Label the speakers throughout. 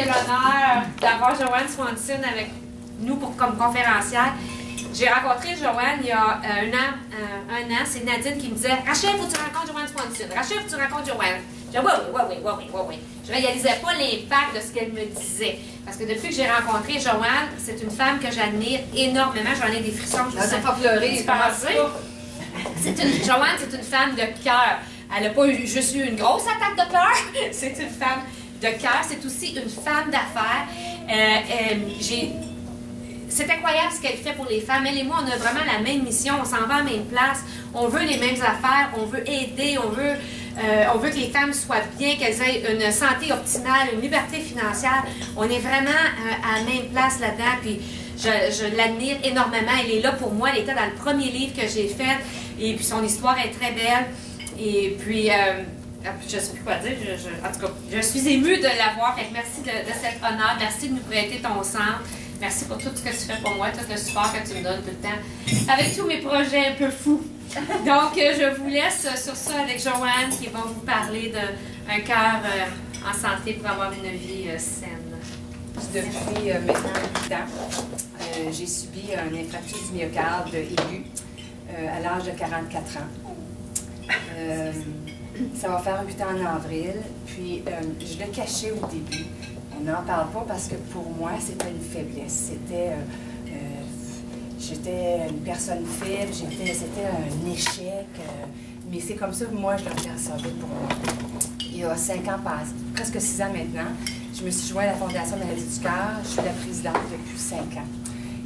Speaker 1: j'ai l'honneur d'avoir Joanne Swanson avec nous comme conférencière. J'ai rencontré Joanne il y a un an. C'est Nadine qui me disait « Rachel, faut que tu rencontres Joanne Swanson. Rachel, faut que tu rencontres Joanne. » Je disais « Oui. » Je ne réalisais pas l'impact de ce qu'elle me disait. Parce que depuis que j'ai rencontré Joanne, c'est une femme que j'admire énormément. J'en ai des frissons.
Speaker 2: Ça fait pleurer.
Speaker 1: Joanne, c'est une femme de cœur. Elle n'a pas juste eu une grosse attaque de cœur. C'est une femme de cœur. C'est aussi une femme d'affaires. C'est incroyable ce qu'elle fait pour les femmes. Elle et moi, on a vraiment la même mission. On s'en va à la même place. On veut les mêmes affaires. On veut aider. On veut que les femmes soient bien, qu'elles aient une santé optimale, une liberté financière. On est vraiment à la même place là-dedans. Puis je l'admire énormément. Elle est là pour moi. Elle était dans le premier livre que j'ai fait. Et puis son histoire est très belle. Et puis, je ne sais plus quoi dire. En tout cas, je suis émue de l'avoir. Merci de cet honneur. Merci de nous prêter ton centre. Merci pour tout ce que tu fais pour moi, tout le support que tu me donnes tout le temps, avec tous mes projets un peu fous. Donc, je vous laisse sur ça avec Joanne qui va vous parler d'un cœur en santé pour avoir une vie saine.
Speaker 2: Depuis maintenant 8 ans, j'ai subi un infarctus du myocarde aigu à l'âge de 44 ans. Ça va faire 8 ans en avril, puis je le cachais au début. On n'en parle pas parce que pour moi, c'était une faiblesse. J'étais une personne faible, c'était un échec. Mais c'est comme ça que moi, je le percevais pour moi. Il y a 5 ans passés, presque 6 ans maintenant, je me suis jointe à la Fondation Maladie du cœur. Je suis la présidente depuis 5 ans.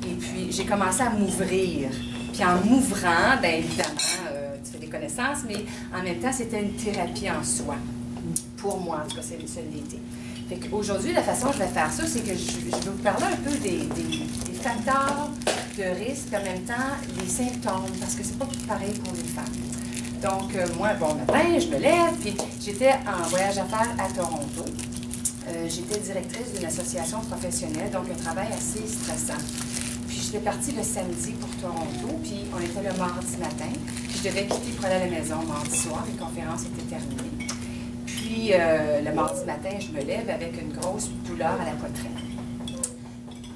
Speaker 2: Et puis, j'ai commencé à m'ouvrir. Puis en m'ouvrant, bien évidemment, tu fais des connaissances, mais en même temps, c'était une thérapie en soi. Pour moi, en tout cas, c'est l'été. Aujourd'hui, la façon dont je vais faire ça, c'est que je vais vous parler un peu des facteurs de risque, en même temps, les symptômes, parce que c'est pas pareil pour les femmes. Donc, moi, bon matin, je me lève, puis j'étais en voyage d'affaires à Toronto. J'étais directrice d'une association professionnelle, donc un travail assez stressant. Puis j'étais partie le samedi pour Toronto, puis on était le mardi matin, puis je devais quitter pour aller à la maison mardi soir, les conférences étaient terminées. Puis, le mardi matin, je me lève avec une grosse douleur à la poitrine.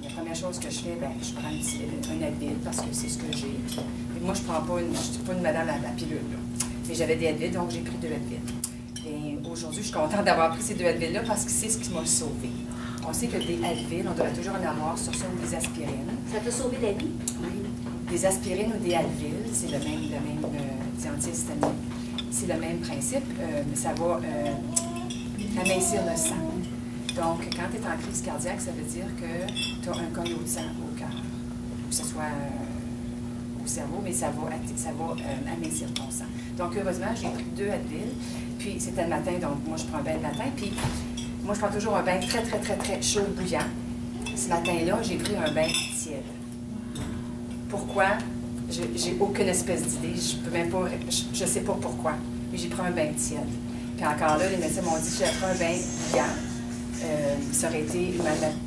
Speaker 2: La première chose que je fais, bien, je prends un Advil parce que c'est ce que j'ai. Et moi, je ne suis pas une madame à la pilule, là. Mais j'avais des Advil, donc j'ai pris 2 Advil. Et aujourd'hui, je suis contente d'avoir pris ces 2 Advil-là parce que c'est ce qui m'a sauvée. On sait que des Advil, on devrait toujours en avoir sur ça ou des aspirines.
Speaker 3: Ça t'a sauvé la vie?
Speaker 2: Oui. Des aspirines ou des Advil, c'est le même des antihistaminiques. C'est le même principe, mais ça va amincir le sang. Donc, quand tu es en crise cardiaque, ça veut dire que tu as un collant de sang au cœur. Que ce soit au cerveau, mais ça va amincir ton sang. Donc, heureusement, j'ai pris 2 Advil. Puis, c'était le matin, donc moi, je prends un bain le matin. Puis, moi, je prends toujours un bain très, très, très, très chaud, bouillant. Ce matin-là, j'ai pris un bain tiède. Pourquoi? J'ai aucune espèce d'idée, je peux même pas, je sais pas pourquoi, mais j'ai pris un bain tiède. Puis encore là, les médecins m'ont dit que si j'avais pris un bain bouillant, ça aurait été,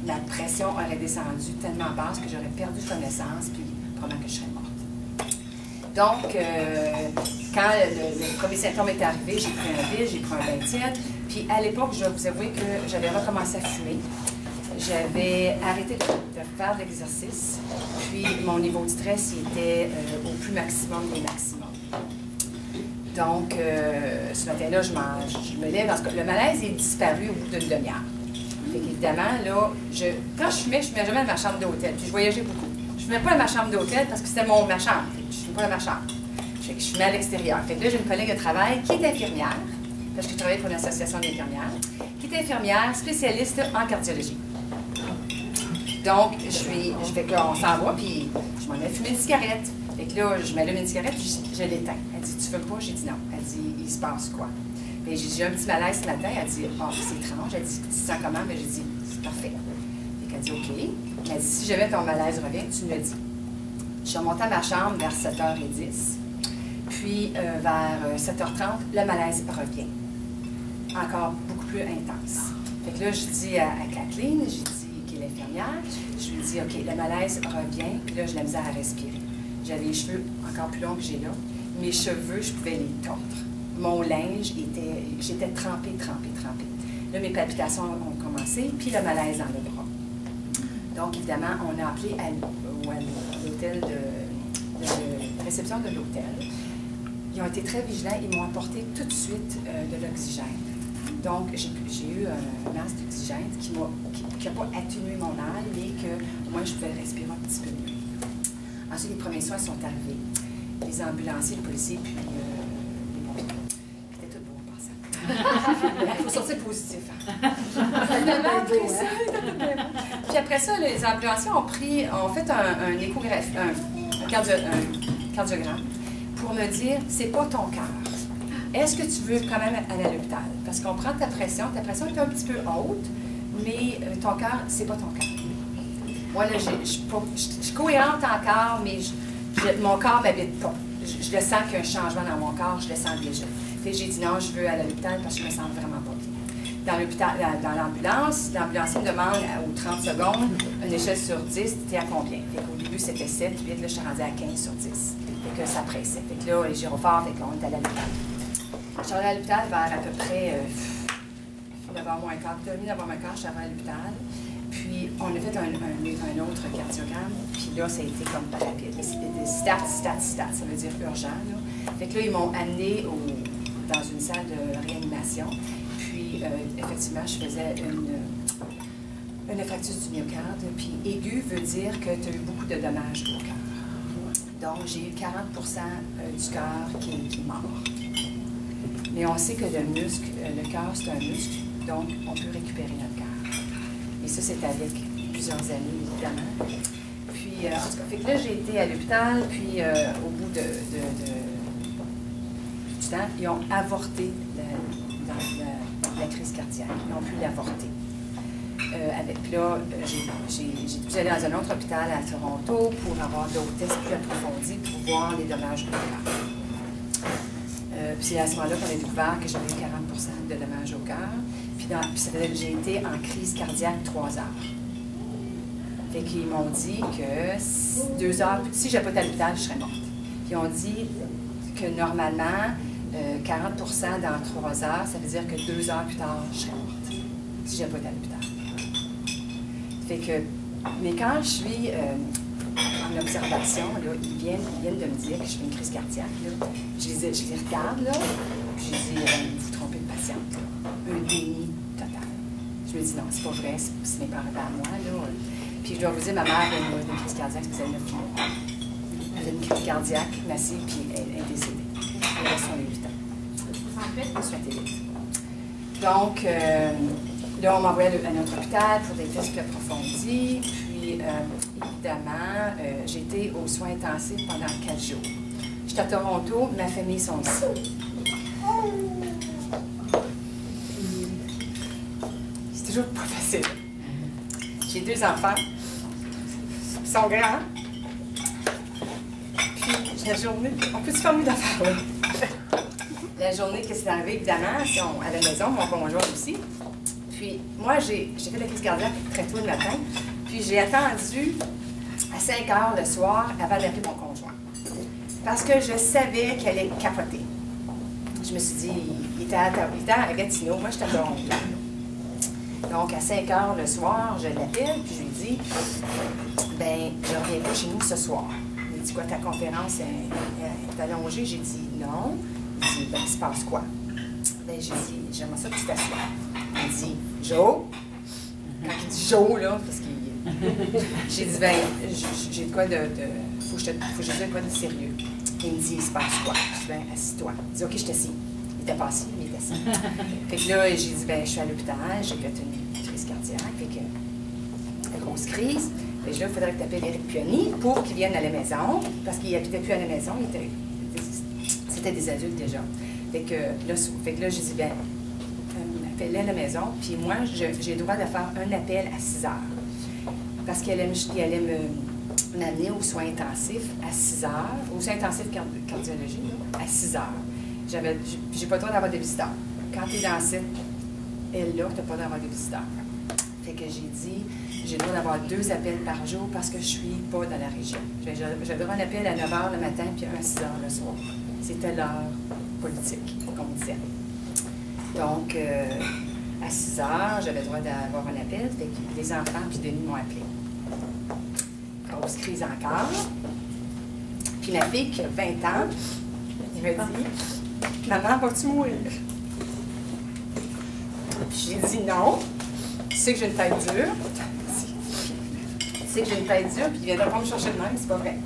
Speaker 2: ma pression aurait descendu tellement basse que j'aurais perdu connaissance, puis probablement que je serais morte. Donc, quand le premier symptôme est arrivé, j'ai pris un Advil, j'ai pris un bain tiède, puis à l'époque, je vais vous avouer que j'avais recommencé à fumer. J'avais arrêté de faire de l'exercice, puis mon niveau de stress était au plus maximum des maximums. Donc, ce matin-là, je me lève, parce que le malaise est disparu au bout d'une demi-heure. Évidemment, là, quand je fumais jamais à ma chambre d'hôtel, puis je voyageais beaucoup. Je ne fumais pas à ma chambre d'hôtel parce que c'était ma chambre. Je ne fumais pas à ma chambre. Je fumais à l'extérieur. Fait que là, j'ai une collègue de travail qui est infirmière, parce que je travaillais pour une association d'infirmières, qui est infirmière spécialiste en cardiologie. Donc, je fais que là, on s'en va, puis je m'en ai fumé une cigarette. Fait que là, je m'allume une cigarette, puis je l'éteins. Elle dit, tu fumes pas? J'ai dit non. Elle dit, il se passe quoi? Puis j'ai dit, j'ai un petit malaise ce matin. Elle dit, oh, c'est étrange. Elle dit, tu te sens comment? Mais j'ai dit, c'est parfait. Fait qu'elle dit, OK. Elle dit, si jamais ton malaise revient, tu me le dis. Je suis remontée à ma chambre vers 7h10. Puis, vers 7h30, le malaise revient. Encore beaucoup plus intense. Fait que là, je dis à Kathleen, j'ai dit, l'infirmière, je lui dis, OK, le malaise revient, puis là, j'ai la misère à respirer. J'avais les cheveux encore plus longs que j'ai là. Mes cheveux, je pouvais les tordre. Mon linge j'étais trempée. Là, mes palpitations ont commencé, puis le malaise dans le bras. Donc, évidemment, on a appelé à l'hôtel de réception de l'hôtel. Ils ont été très vigilants. Ils m'ont apporté tout de suite de l'oxygène. Donc, j'ai eu un masque d'oxygène qui n'a pas atténué mon mal, mais que moi, je pouvais respirer un petit peu mieux. Ensuite, les premiers soins sont arrivés. Les ambulanciers, les policiers, puis les pompiers. C'était tout beau en passant. Il faut sortir positif. Puis après ça, les ambulanciers ont fait un échographie, un cardiogramme pour me dire, c'est pas ton cœur. Est-ce que tu veux quand même aller à l'hôpital? Parce qu'on prend ta pression est un petit peu haute, mais ton cœur, c'est pas ton cœur. Moi, là, je suis cohérente encore, mais mon corps ne m'habite pas. Je le sens qu'il y a un changement dans mon corps, je le sens déjà. Puis j'ai dit non, je veux aller à l'hôpital parce que je me sens vraiment pas bien. Dans l'ambulance me demande aux 30 secondes, une échelle sur 10, t'es à combien? Au début, c'était 7, 8, là, je suis rendue à 15 sur 10. Fait que ça pressait. Fait que là, les gyrophares, fait qu'on est allé à l'hôpital. Je suis allée à l'hôpital vers à peu près 9h moins quart, 9h moins quart, je suis arrivée à l'hôpital. Puis, on a fait un autre cardiogramme, puis là, ça a été comme rapide. C'était des stats, ça veut dire urgent, là. Fait que là, ils m'ont amenée dans une salle de réanimation. Puis, effectivement, je faisais une infarctus du myocarde. Puis, aigu veut dire que tu as eu beaucoup de dommages au cœur. Donc, j'ai eu 40 du cœur qui est mort. Mais on sait que le cœur, c'est un muscle, donc on peut récupérer notre cœur. Et ça, c'est avec plusieurs années, évidemment. Puis, en tout cas, fait que là, j'ai été à l'hôpital, puis au bout du temps, ils ont avorté la crise cardiaque. Ils ont pu l'avorter. Puis là, j'ai dû aller dans un autre hôpital à Toronto pour avoir d'autres tests plus approfondis pour voir les dommages au cœur. Puis c'est à ce moment-là qu'on a découvert que j'avais 40 de dommages au cœur. Puis j'ai été en crise cardiaque 3 heures. Fait qu'ils m'ont dit que 2 heures, si je n'avais pas été à l'hôpital, je serais morte. Puis ils ont dit que normalement, 40 dans 3 heures, ça veut dire que 2 heures plus tard, je serais morte. Si je n'avais pas été à l'hôpital. Fait que, mais quand je suis en observation, là, ils viennent de me dire que je fais une crise cardiaque. Là. Je les regarde, là, puis je dis, vous trompez de patiente, là. Un déni total. Je me dis, non, c'est pas vrai, ce n'est pas arrivé à moi, là. Puis je dois vous dire, ma mère a une crise cardiaque, ça faisait 9 mois. Elle a une crise cardiaque massive, puis elle est décédée. Elle a 68 ans. 68. Donc, là, on m'envoyait à notre hôpital pour des tests plus approfondis. Puis, évidemment, j'ai été aux soins intensifs pendant 4 jours. J'étais à Toronto, ma famille sont ici. C'est toujours pas facile. J'ai 2 enfants. Ils sont grands. Puis, la journée, on peut se faire mieux d'affaires, là. La journée que c'est arrivé, évidemment, à la maison, mon conjoint aussi. Puis, moi, j'ai fait la crise cardiaque très tôt le matin. Puis, j'ai attendu à 5 heures le soir avant d'appeler mon conjoint. Parce que je savais qu'elle allait capoter. Je me suis dit, il était à Gatineau, moi, j'étais à Toronto. Donc, à 5 heures le soir, je l'appelle, puis je lui dis, ben, je reviens pas chez nous ce soir. Il dit, quoi, ta conférence est allongée? J'ai dit, non. Il dit, ben, il se passe quoi? Ben, j'ai dit, j'aimerais ça que tu t'assoies. Il dit, Joe? Quand il dit Joe, là, parce qu'il. J'ai dit, ben, j'ai de quoi de. Faut que je dise de quoi de sérieux. Il me dit, il se passe quoi? Je dis, ben, assis-toi. Il dit, OK, je t'assis. Il était pas assis, mais il était assis. Fait que là, j'ai dit, ben, je suis à l'hôpital, j'ai fait une crise cardiaque. Fait que, une grosse crise. Fait que là, il faudrait que tu appelles Éric Puoni pour qu'il vienne à la maison, parce qu'il n'habitait plus à la maison, c'était des adultes déjà. Fait que là, j'ai dit, ben, appelle-le à la maison, puis moi, j'ai le droit de faire un appel à 6 heures. Parce qu'elle allait m'amener aux soins intensifs à 6 heures, aux soins intensifs cardiologie, là, à 6 heures. J'ai pas le droit d'avoir des visiteurs. Quand tu es dans cette aile-là, tu n'as pas le droit d'avoir des visiteurs. Fait que j'ai dit, j'ai le droit d'avoir 2 appels par jour parce que je ne suis pas dans la région. J'ai le droit d'un appel à 9 h le matin puis à 6 h le soir. C'était l'heure politique qu'on disait. Donc, à 6 heures, j'avais le droit d'avoir un appel. Fait que les enfants puis Denis m'ont appelé. Grosse crise encore. Puis ma fille qui a 20 ans, il m'a dit « Maman, vas-tu mourir? » J'ai dit non. Tu sais que j'ai une tête dure. Tu sais que j'ai une tête dure, puis il viendra pas me chercher de même, c'est pas vrai.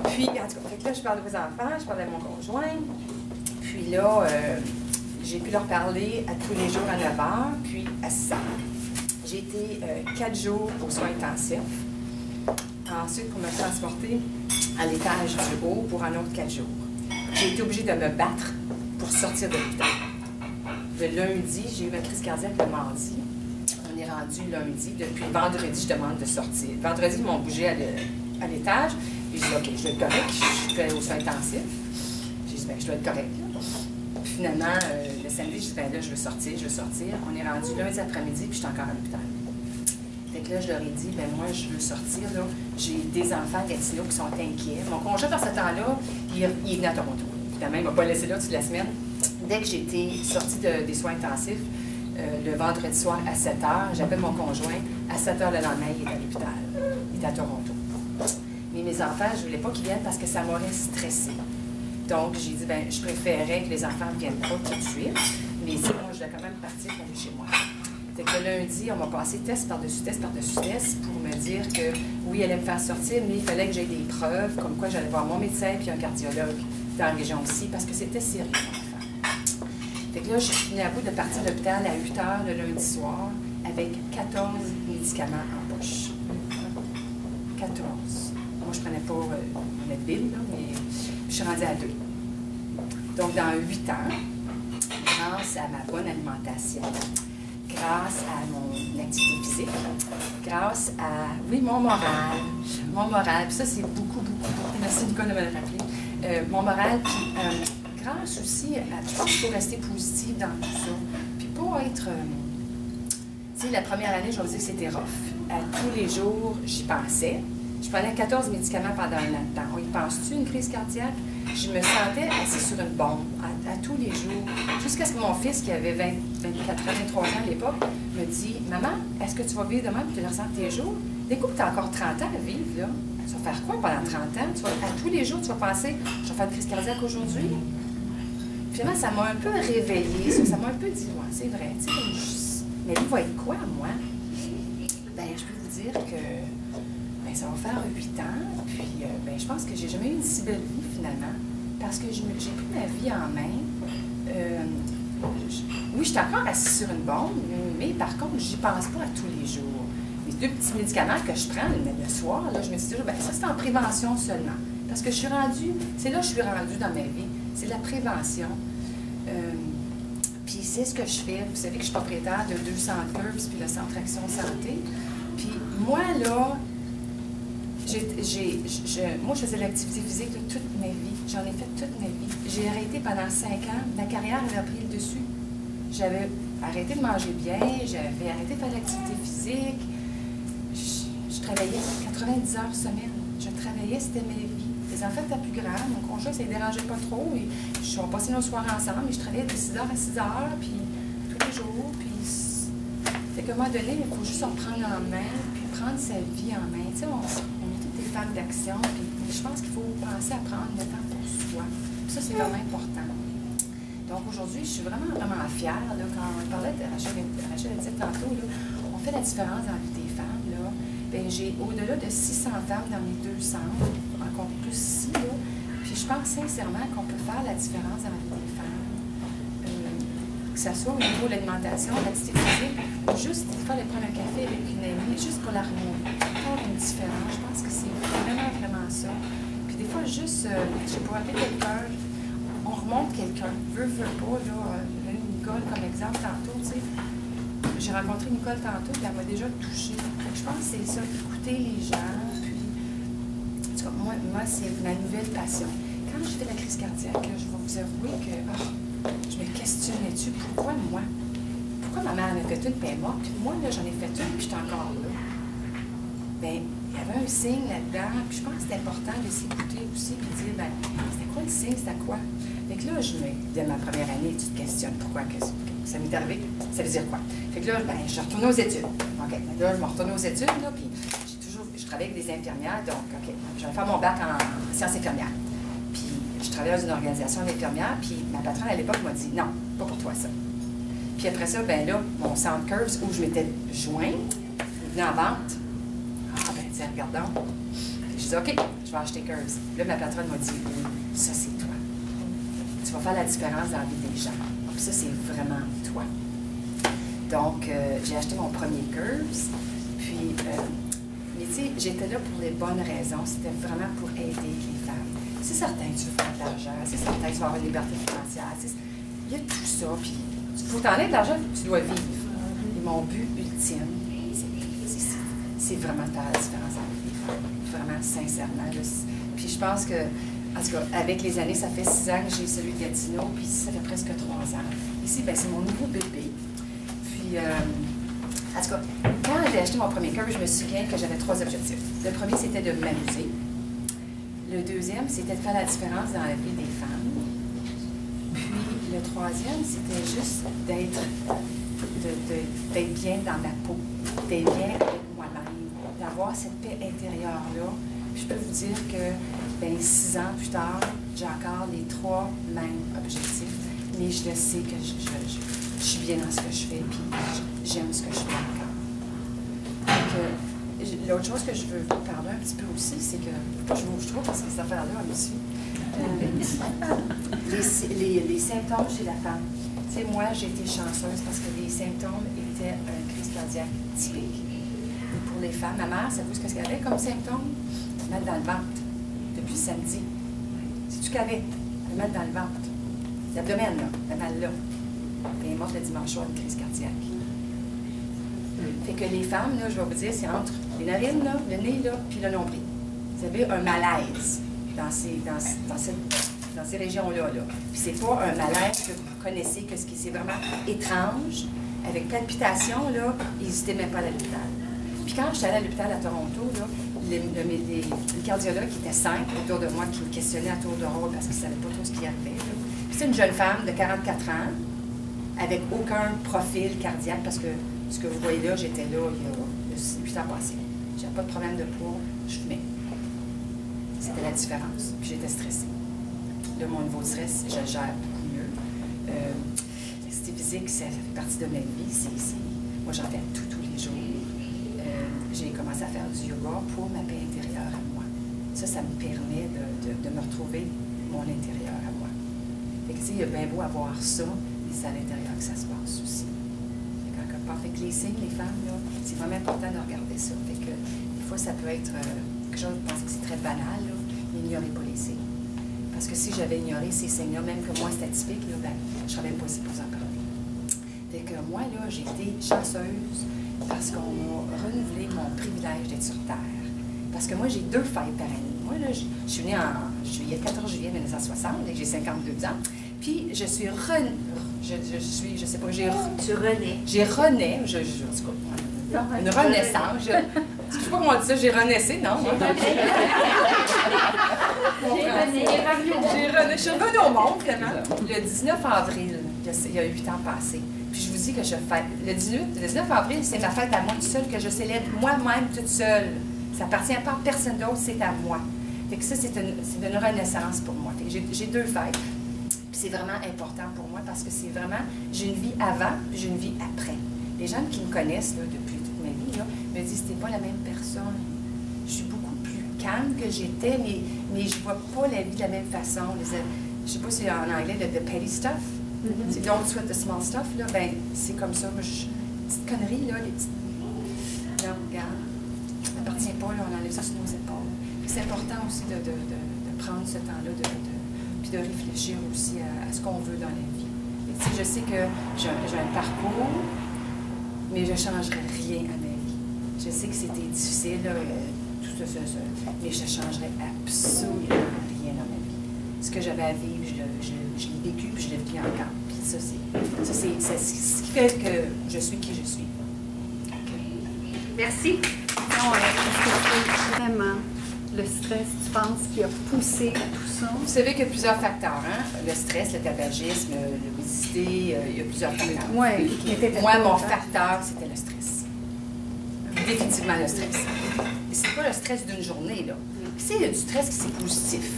Speaker 2: Puis, en tout cas, fait que là, je parle de mes enfants, je parle de mon conjoint. Puis là, j'ai pu leur parler à tous les jours à 9 h, puis à 6 h. J'ai été 4 jours aux soins intensifs. Ensuite, pour me transporter à l'étage du haut pour un autre 4 jours. J'ai été obligée de me battre pour sortir de l'hôpital. Le lundi, j'ai eu ma crise cardiaque le mardi. On est rendu lundi. Depuis vendredi, je demande de sortir. Vendredi, ils m'ont bougé à l'étage. J'ai dit, OK, je dois être correct. Je suis aux soins intensifs. J'ai dit, bien, je dois être correct. Puis finalement, le samedi, j'ai dit, bien là, je veux sortir. On est rendu lundi après-midi, puis je suis encore à l'hôpital. Fait que là, je leur ai dit, ben moi, je veux sortir. J'ai des enfants Gatineau qui sont inquiets. Mon conjoint, par ce temps-là, il est venu à Toronto. Évidemment, il ne m'a pas laissé là toute la semaine. Dès que j'étais sortie des soins intensifs, le vendredi soir à 7 h, j'appelle mon conjoint. À 7 h le lendemain, il est à l'hôpital. Il est à Toronto. Mais mes enfants, je ne voulais pas qu'ils viennent parce que ça m'aurait stressée. Donc, j'ai dit, ben, je préférais que les enfants ne viennent pas tout de suite. Mais sinon, je dois quand même partir pour aller chez moi. Fait que le lundi, on m'a passé test par-dessus test par-dessus test pour me dire que oui, elle allait me faire sortir, mais il fallait que j'aie des preuves, comme quoi j'allais voir mon médecin puis un cardiologue dans la région aussi, parce que c'était sérieux, mon enfant. Fait que là, je suis venue à bout de partir de l'hôpital à 8 h le lundi soir avec 14 médicaments en poche. 14. Moi, je prenais pas mon Advil, mais je suis rendue à 2. Donc, dans 8 ans, grâce à ma bonne alimentation, grâce à mon activité physique, grâce à, oui, mon moral, puis ça, c'est beaucoup, merci Nicole de me le rappeler, mon moral, puis grâce aussi à, je pense qu'il faut rester positif dans tout ça, puis pas être, tu sais, la première année, je vais vous dire que c'était rough. À tous les jours, j'y pensais. Je prenais 14 médicaments pendant un an de temps. On y pense-tu, une crise cardiaque? Je me sentais assise sur une bombe à tous les jours. Jusqu'à ce que mon fils, qui avait 24 ans, 23 ans à l'époque, me dit « Maman, est-ce que tu vas vivre demain et tu le ressens tes jours? Écoute, tu as encore 30 ans à vivre, là. Tu vas faire quoi pendant 30 ans? À tous les jours, tu vas penser « Je vais faire une crise cardiaque aujourd'hui? » Finalement, ça m'a un peu réveillée. Ça m'a un peu dit « Ouais, c'est vrai. Mais lui va être quoi, moi? » Bien, je peux vous dire que ça va faire 8 ans, puis ben, je pense que j'ai jamais eu une si belle vie, finalement, parce que j'ai pris ma vie en main. Oui, je suis encore assise sur une bombe, mais par contre, j'y pense pas à tous les jours. Les 2 petits médicaments que je prends le soir, là, je me dis toujours, ben, ça c'est en prévention seulement, parce que je suis rendue, c'est là que je suis rendue dans ma vie, c'est la prévention. Puis c'est ce que je fais. Vous savez que je suis propriétaire de 2 centres Curbs, puis le Centre Action Santé. Puis moi, là, moi, je faisais de l'activité physique toute ma vie. J'en ai fait toute ma vie. J'ai arrêté pendant 5 ans. Ma carrière avait pris le dessus. J'avais arrêté de manger bien. J'avais arrêté de faire de l'activité physique. Je travaillais 90 heures semaine. Je travaillais, c'était ma vie. Les enfants étaient plus grands. Mon conjoint, ça ne dérangeait pas trop. On passait nos soirs ensemble. Et je travaillais de 6 h à 6 h, puis tous les jours. Puis, fait qu'à un moment donné, il faut juste en prendre en main, puis prendre sa vie en main. Tu sais, on est toutes des femmes d'action, puis je pense qu'il faut penser à prendre le temps pour soi. Puis ça, c'est vraiment important. Donc aujourd'hui, je suis vraiment fière. Là, quand on parlait de Rachel a dit tantôt, là, on fait la différence dans la vie des femmes. Là. Bien, j'ai au-delà de 600 femmes dans mes 2 centres, encore plus ici. Là. Puis je pense sincèrement qu'on peut faire la différence dans la vie des femmes. Que ce soit au niveau de l'alimentation, de l'activité physique, juste des fois aller prendre un café avec une amie, juste pour l'harmonie, faire une différence. Je pense que c'est vraiment ça. Puis des fois, juste, je pourrais appeler quelqu'un, on remonte quelqu'un, veut pas, là, Nicole comme exemple tantôt, tu sais. J'ai rencontré Nicole tantôt, puis elle m'a déjà touchée. Je pense que c'est ça, écouter les gens, puis, en tout cas, moi c'est ma nouvelle passion. Quand j'ai fait la crise cardiaque, je vais vous avouer que, je me questionnais dessus, pourquoi moi? Pourquoi ma mère en a fait une, puis elle est morte, puis moi, là, j'en ai fait une, puis j'étais encore là. Bien, il y avait un signe là-dedans, puis je pense que c'est important de s'écouter aussi, puis de dire, bien, c'était quoi le signe, c'était quoi? Bien, Fait que là, dès ma première année, tu te questionnes pourquoi que ça m'est arrivé, ça veut dire quoi? Fait que là, ben, je retourne aux études. OK, là, je me retourne aux études, là, puis je travaille avec des infirmières, donc, OK, je vais faire mon bac en sciences infirmières. Puis, je travaillais dans une organisation d'infirmières, puis ma patronne, à l'époque, m'a dit, non, pas pour toi, ça. Puis après ça, ben là, mon centre Curves, où je m'étais jointe, venu en vente. Ah, ben, tiens, regardons. Je dis, OK, je vais acheter Curves. Là, ma patronne m'a dit, oui, ça, c'est toi. Tu vas faire la différence dans la vie des gens. Puis ça, c'est vraiment toi. Donc, j'ai acheté mon premier Curves. Puis, mais tu sais, j'étais là pour les bonnes raisons. C'était vraiment pour aider les femmes. C'est certain que tu veux faire de l'argent. C'est certain que tu vas avoir une liberté financière. Il y a tout ça. Puis, il faut t'en aider de l'argent, tu dois vivre. Et mon but ultime, c'est vraiment de faire la différence avec les femmes. Vraiment, sincèrement. Là. Puis je pense que, en tout cas, avec les années, ça fait 6 ans que j'ai celui de Gatineau, puis ici, ça fait presque 3 ans. Ici, ben, c'est mon nouveau bébé. Puis, en tout cas, quand j'ai acheté mon premier cœur, je me souviens que j'avais 3 objectifs. Le premier, c'était de m'amuser. Le deuxième, c'était de faire la différence dans la vie des femmes. Puis, le troisième, c'était juste d'être bien dans ma peau, d'être bien avec moi-même, d'avoir cette paix intérieure-là. Puis je peux vous dire que, ben, 6 ans plus tard, j'ai encore les 3 mêmes objectifs, mais je le sais que je suis bien dans ce que je fais, puis j'aime ce que je fais encore. Donc, l'autre chose que je veux vous parler un petit peu aussi, c'est que, pourquoi je vous trouve, parce que cette affaire-là, elle me suit. Les symptômes chez la femme. Tu sais, moi, j'ai été chanceuse parce que les symptômes étaient une crise cardiaque typique. Et pour les femmes, ma mère, savez-vous ce qu'elle avait comme symptôme? Mal dans le ventre, depuis samedi. C'est-tu qu'elle avait? Le mal dans le ventre. L'abdomen, là, le mal là. Et elle est morte le dimanche soir d'une crise cardiaque. Fait que les femmes, là, je vais vous dire, c'est entre les narines, là, le nez, là, puis le nombril. Vous avez un malaise dans ces régions-là. Là. Puis c'est pas un malaise que vous connaissez, que c'est vraiment étrange, avec palpitation, là, n'hésitez même pas à l'hôpital. Puis quand j'étais allée à l'hôpital à Toronto, là, les cardiologues qui étaient 5 autour de moi, qui me questionnaient à tour de rôle parce qu'ils ne savaient pas trop ce qui arrivait. Puis c'est une jeune femme de 44 ans, avec aucun profil cardiaque, parce que ce que vous voyez là, j'étais là il y a 8 ans passés. J'avais pas de problème de poids, je fumais. C'était la différence. Puis j'étais stressée. Là, mon niveau de stress, je le gère beaucoup mieux. L'activité physique, ça fait partie de ma vie. Moi, j'en fais tous les jours. J'ai commencé à faire du yoga pour ma paix intérieure à moi. Ça me permet de me retrouver mon intérieur à moi. Fait que, tu sais, il y a bien beau avoir ça, mais c'est à l'intérieur que ça se passe aussi. Fait que les signes, les femmes, c'est vraiment important de regarder ça. Fait que, des fois, ça peut être quelque chose, je pense que c'est très banal, là, mais ignorez pas les signes. Parce que si j'avais ignoré ces signes-là, même que moi, c'était typique, là, ben, je serais même pas ici pour vous en parler. Fait que moi, là, j'ai été chanceuse parce qu'on m'a renouvelé mon privilège d'être sur Terre. Parce que moi, j'ai 2 fêtes par année. Moi, là, je suis née en juillet, 14 juillet 1960, et j'ai 52 ans. Puis, je suis je sais pas,
Speaker 1: Tu renais.
Speaker 2: J'ai rené, en tout cas, une renaissance. Je sais pas comment on dit ça, j'ai renaissé, non? J'ai rené. Je suis revenue au monde, vraiment. Le 19 avril, il y a 8 ans passés. Puis je vous dis que je fête. Le 19 avril, c'est ma fête à moi toute seule, que je célèbre moi-même toute seule. Ça appartient pas à personne d'autre, c'est à moi. Fait que ça, c'est une renaissance pour moi. Fait que j'ai 2 fêtes. C'est vraiment important pour moi parce que c'est vraiment, j'ai une vie avant, puis j'ai une vie après. Les gens qui me connaissent là, depuis toute ma vie là, me disent t'es pas la même personne. Je suis beaucoup plus calme que j'étais, mais je vois pas la vie de la même façon. Je sais pas si en anglais, the petty stuff. C'est don't sweat the small stuff, là, ben c'est comme ça. Moi, petites conneries, là, les petites. Là, regarde, ça n'appartient pas, là, on enlève ça sur nos épaules. C'est important aussi de prendre ce temps-là, puis de réfléchir aussi à ce qu'on veut dans la vie. Et, je sais que j'ai un parcours, mais je ne changerai rien à ma vie. Je sais que c'était difficile, là, tout ça, mais je ne changerai absolument rien dans ma vie. Ce que j'avais à vivre, je l'ai vécu, puis je le vis encore. Puis ça, c'est ce qui fait que je suis qui je suis.
Speaker 1: Merci.
Speaker 3: Non, vraiment le stress, tu penses, qui a poussé tout ça?
Speaker 2: Vous savez qu'il y a plusieurs facteurs, hein? Le stress, le tabagisme, l'obésité, il y a plusieurs facteurs.
Speaker 3: Oui.
Speaker 2: Moi, mon facteur, c'était le stress. Définitivement le stress. Et c'est pas le stress d'une journée, là. Puis, il y a du stress qui c'est positif.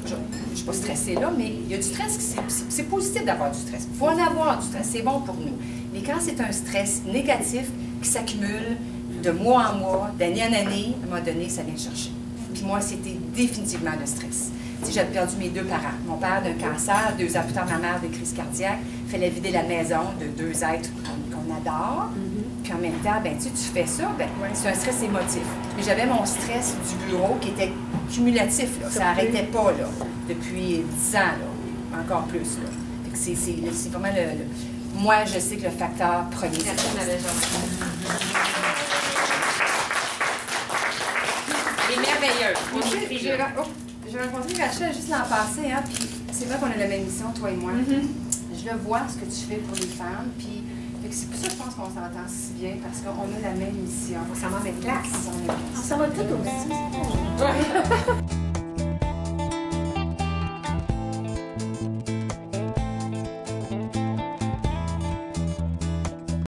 Speaker 2: Je ne suis pas stressée là, mais il y a du stress qui c'est positif d'avoir du stress. Il faut en avoir du stress, c'est bon pour nous. Mais quand c'est un stress négatif qui s'accumule de mois en mois, d'année en année, à un moment donné, ça vient chercher. Puis moi, c'était définitivement le stress. J'avais perdu mes 2 parents. Mon père d'un cancer, 2 ans plus tard, ma mère des crises cardiaques. Il fallait vider la maison de 2 êtres qu'on adore. Puis en même temps, ben, tu fais ça, ben, c'est un stress émotif. Mais j'avais mon stress du bureau qui était cumulatif. Là. Ça n'arrêtait pas là, depuis 10 ans, là, encore plus. Là. C'est vraiment le... Moi, je sais que le facteur premier, c'est le stress.
Speaker 1: Elle est merveilleuse.
Speaker 2: J'ai rencontré Rachel juste l'an passé, hein, puis c'est vrai qu'on a la même mission, toi et moi. Je le vois, ce que tu fais pour les femmes, puis c'est pour ça que je pense qu'on s'entend si bien, parce qu'on a la même mission.
Speaker 1: On s'en va en même place.
Speaker 3: Ça va tout aussi.